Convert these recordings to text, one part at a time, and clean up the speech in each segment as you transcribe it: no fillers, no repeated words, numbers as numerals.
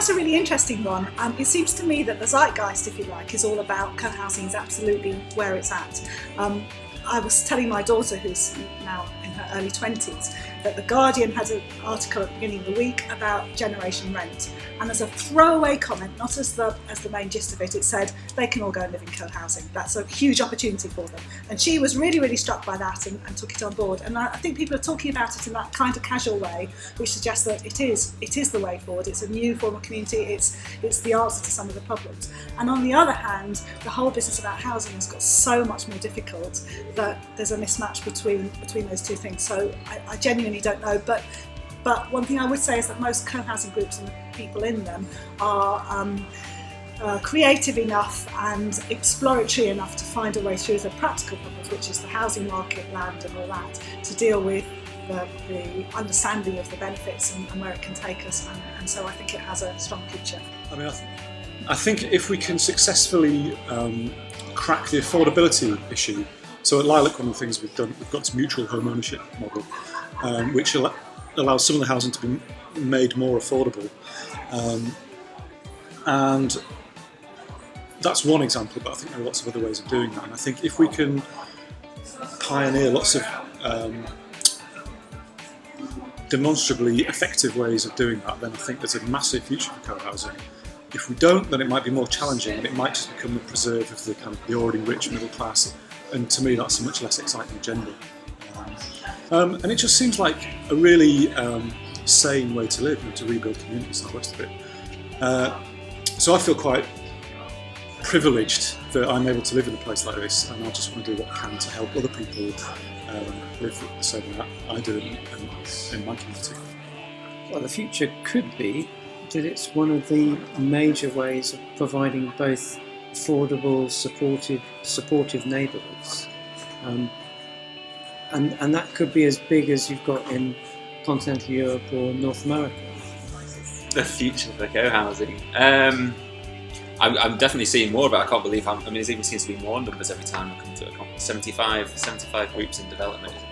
that's a really interesting one. It seems to me that the zeitgeist, if you like, is all about co-housing is absolutely where it's at. I was telling my daughter, who's now in her early 20s, that The Guardian had an article at the beginning of the week about generation rent. And as a throwaway comment, not as the main gist of it, it said they can all go and live in co-housing. That's a huge opportunity for them. And she was really, really struck by that and took it on board. And I think people are talking about it in that kind of casual way, which suggests that it is the way forward. It's a new form of community. It's the answer to some of the problems. And on the other hand, the whole business about housing has got so much more difficult that there's a mismatch between those two things. So I genuinely don't know, but one thing I would say is that most co-housing groups and the people in them are creative enough and exploratory enough to find a way through the practical problems, which is the housing market, land and all that, to deal with the understanding of the benefits and where it can take us, and so I think it has a strong future. I mean, I think if we can successfully crack the affordability issue. So at Lilac, one of the things we've done, we've got this mutual home ownership model, which allows some of the housing to be made more affordable. And that's one example, but I think there are lots of other ways of doing that. And I think if we can pioneer lots of demonstrably effective ways of doing that, then I think there's a massive future for co-housing. If we don't, then it might be more challenging, and it might just become the preserve of the kind of the already rich middle class. And to me, that's a much less exciting agenda. And it just seems like a really sane way to live and to rebuild communities and the rest of it. So I feel quite privileged that I'm able to live in a place like this, and I just want to do what I can to help other people live the same way I do in my community. Well, the future could be that it's one of the major ways of providing both affordable, supportive neighbourhoods, and that could be as big as you've got in continental Europe or North America. The future for co-housing. I'm definitely seeing more of it. I can't believe how. I mean, there even seems to be more numbers every time I come to a conference. 75 groups in development, isn't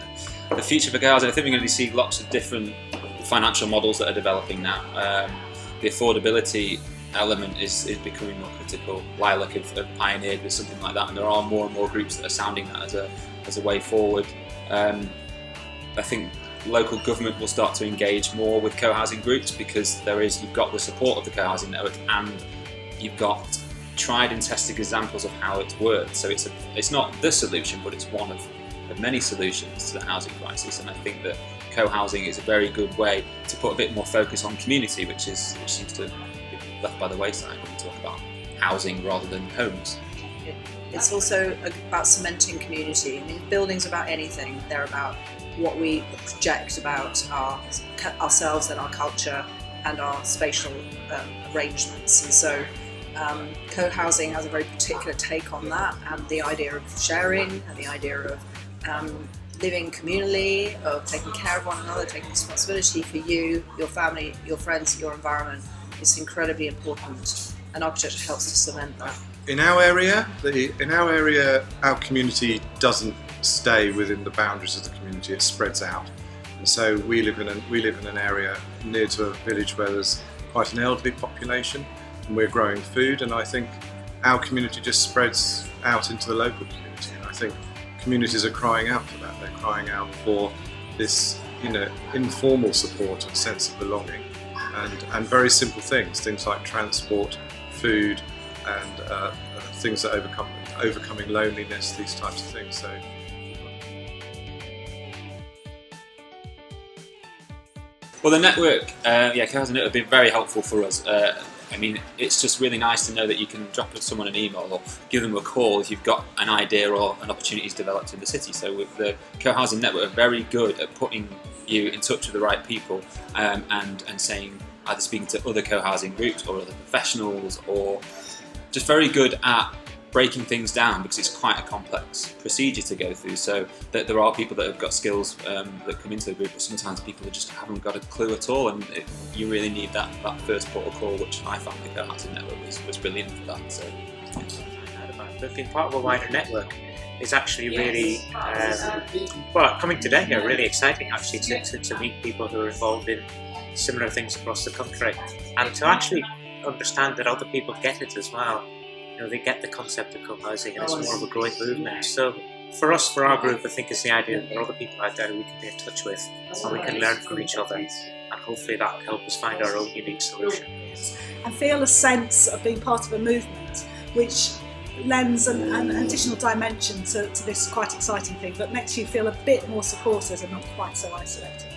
it? The future for co-housing. I think we're going to see lots of different financial models that are developing now. The affordability element is becoming more critical. Lilac have pioneered with something like that, and there are more and more groups that are sounding that as a way forward. I think local government will start to engage more with co-housing groups because you've got the support of the co-housing network, and you've got tried and tested examples of how it's worked. So it's not the solution, but it's one of many solutions to the housing crisis. And I think that co-housing is a very good way to put a bit more focus on community, which seems to left by the wayside when we talk about housing rather than homes. It's also about cementing community. I mean, buildings are about anything. They're about what we project about ourselves and our culture and our spatial arrangements. And so co-housing has a very particular take on that, and the idea of sharing and the idea of living communally, of taking care of one another, taking responsibility for you, your family, your friends, your environment. It's incredibly important, and architecture helps to cement that. In our area, our community doesn't stay within the boundaries of the community; it spreads out. And so we live in an area near to a village where there's quite an elderly population, and we're growing food. And I think our community just spreads out into the local community. And I think communities are crying out for that. They're crying out for this, informal support and sense of belonging. And very simple things like transport, food, and things that overcoming loneliness, these types of things. So. Well, the network, Co-housing Network have been very helpful for us. I mean, it's just really nice to know that you can drop someone an email or give them a call if you've got an idea or an opportunity developed in the city. So with the Co-housing Network, are very good at putting you in touch with the right people and saying, either speaking to other co-housing groups or other professionals, or just very good at breaking things down, because it's quite a complex procedure to go through. So that there are people that have got skills that come into the group, but sometimes people just haven't got a clue at all, and you really need that first port of call, which I found the Co-housing Network was brilliant for that. So but being part of a wider network is actually really, coming today here, really exciting actually to meet people who are involved in similar things across the country, and to actually understand that other people get it as well. They get the concept of co-housing, and it's more of a growing movement. So for us, for our group, I think it's the idea that there are other people out there we can be in touch with, and we can learn from each other, and hopefully that will help us find our own unique solution. And feel a sense of being part of a movement, which lends an additional dimension to this quite exciting thing, but makes you feel a bit more supported and not quite so isolated.